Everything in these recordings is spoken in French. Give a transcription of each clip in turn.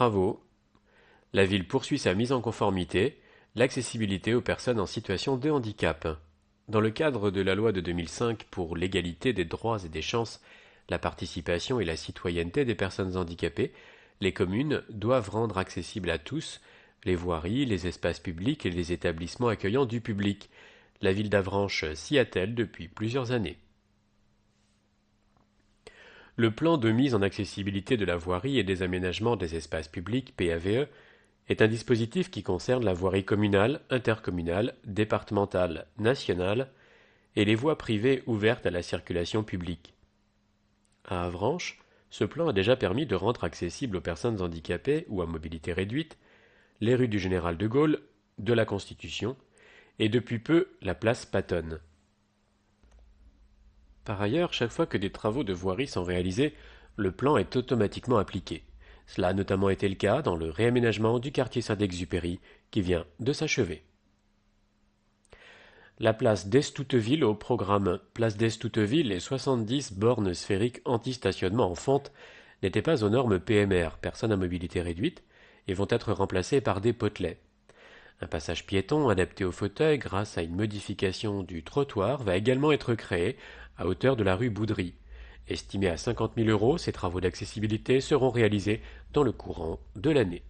Travaux. La ville poursuit sa mise en conformité, l'accessibilité aux personnes en situation de handicap. Dans le cadre de la loi de 2005 pour l'égalité des droits et des chances, la participation et la citoyenneté des personnes handicapées, les communes doivent rendre accessibles à tous les voiries, les espaces publics et les établissements accueillant du public. La ville d'Avranches s'y attelle depuis plusieurs années. Le plan de mise en accessibilité de la voirie et des aménagements des espaces publics, PAVE, est un dispositif qui concerne la voirie communale, intercommunale, départementale, nationale et les voies privées ouvertes à la circulation publique. À Avranches, ce plan a déjà permis de rendre accessibles aux personnes handicapées ou à mobilité réduite les rues du Général de Gaulle, de la Constitution et depuis peu la place Patton. Par ailleurs, chaque fois que des travaux de voirie sont réalisés, le plan est automatiquement appliqué. Cela a notamment été le cas dans le réaménagement du quartier Saint-Exupéry qui vient de s'achever. La place d'Estouteville au programme Place d'Estouteville et 70 bornes sphériques anti-stationnement en fonte n'étaient pas aux normes PMR, personnes à mobilité réduite, et vont être remplacées par des potelets. Un passage piéton adapté aux fauteuils grâce à une modification du trottoir va également être créé à hauteur de la rue Boudry. Estimés à 50 000 €, ces travaux d'accessibilité seront réalisés dans le courant de l'année.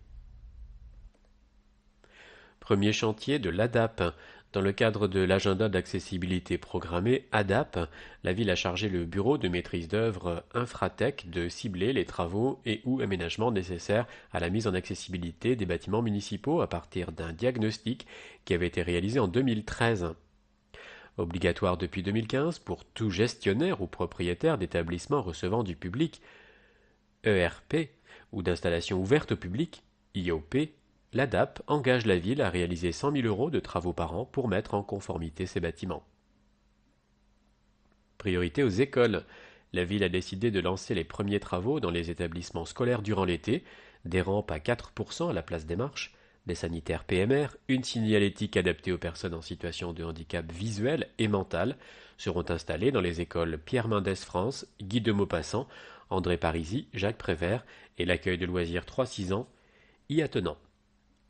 Premier chantier de l'ADAP. Dans le cadre de l'agenda d'accessibilité programmé ADAP, la ville a chargé le bureau de maîtrise d'œuvre Infratech de cibler les travaux et ou aménagements nécessaires à la mise en accessibilité des bâtiments municipaux à partir d'un diagnostic qui avait été réalisé en 2013. Obligatoire depuis 2015 pour tout gestionnaire ou propriétaire d'établissements recevant du public, ERP, ou d'installations ouvertes au public, IOP, l'ADAP engage la ville à réaliser 100 000 € de travaux par an pour mettre en conformité ces bâtiments. Priorité aux écoles. La ville a décidé de lancer les premiers travaux dans les établissements scolaires durant l'été, des rampes à 4% à la place des marches, des sanitaires PMR, une signalétique adaptée aux personnes en situation de handicap visuel et mental seront installées dans les écoles Pierre Mendès France, Guy de Maupassant, André Parisi, Jacques Prévert et l'accueil de loisirs 3-6 ans y attenant.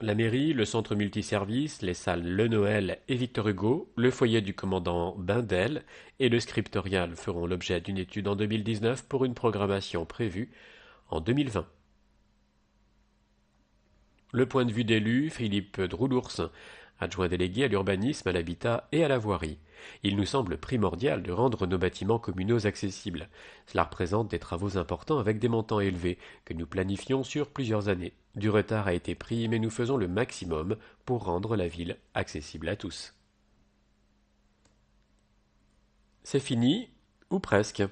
La mairie, le centre multiservice, les salles Le Noël et Victor Hugo, le foyer du commandant Bindel et le scriptorial feront l'objet d'une étude en 2019 pour une programmation prévue en 2020. Le point de vue d'élu, Philippe Droulours, adjoint délégué à l'urbanisme, à l'habitat et à la voirie. Il nous semble primordial de rendre nos bâtiments communaux accessibles. Cela représente des travaux importants avec des montants élevés que nous planifions sur plusieurs années. Du retard a été pris, mais nous faisons le maximum pour rendre la ville accessible à tous. C'est fini, ou presque.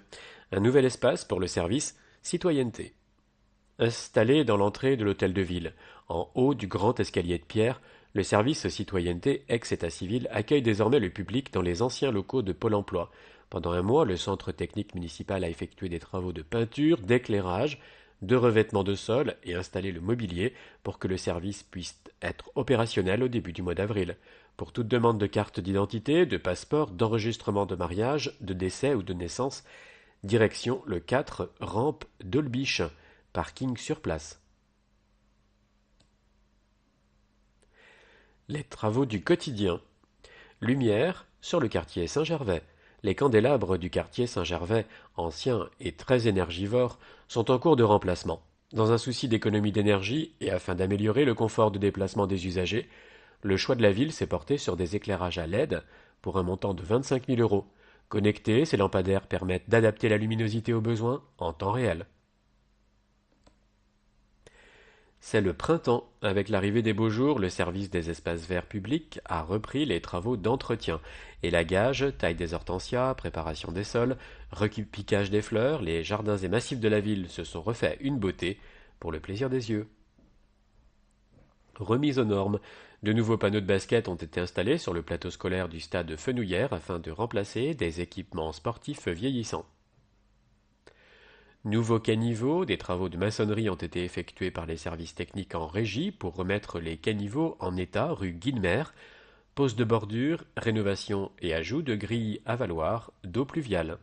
Un nouvel espace pour le service citoyenneté. Installé dans l'entrée de l'hôtel de ville, en haut du grand escalier de pierre, le service citoyenneté ex-état civil accueille désormais le public dans les anciens locaux de Pôle emploi. Pendant un mois, le centre technique municipal a effectué des travaux de peinture, d'éclairage, de revêtement de sol et installé le mobilier pour que le service puisse être opérationnel au début du mois d'avril. Pour toute demande de carte d'identité, de passeport, d'enregistrement de mariage, de décès ou de naissance, direction le 4 rampe d'Olbiche, parking sur place. Les travaux du quotidien. Lumière sur le quartier Saint-Gervais. Les candélabres du quartier Saint-Gervais, anciens et très énergivores, sont en cours de remplacement. Dans un souci d'économie d'énergie et afin d'améliorer le confort de déplacement des usagers, le choix de la ville s'est porté sur des éclairages à LED pour un montant de 25 000 €. Connectés, ces lampadaires permettent d'adapter la luminosité aux besoins en temps réel. C'est le printemps. Avec l'arrivée des beaux jours, le service des espaces verts publics a repris les travaux d'entretien. Élagage, taille des hortensias, préparation des sols, repiquage des fleurs, les jardins et massifs de la ville se sont refaits une beauté pour le plaisir des yeux. Remise aux normes. De nouveaux panneaux de basket ont été installés sur le plateau scolaire du stade de Fenouillère afin de remplacer des équipements sportifs vieillissants. Nouveau caniveau, des travaux de maçonnerie ont été effectués par les services techniques en régie pour remettre les caniveaux en état rue Guilmer, pose de bordure, rénovation et ajout de grilles à valoir d'eau pluviale.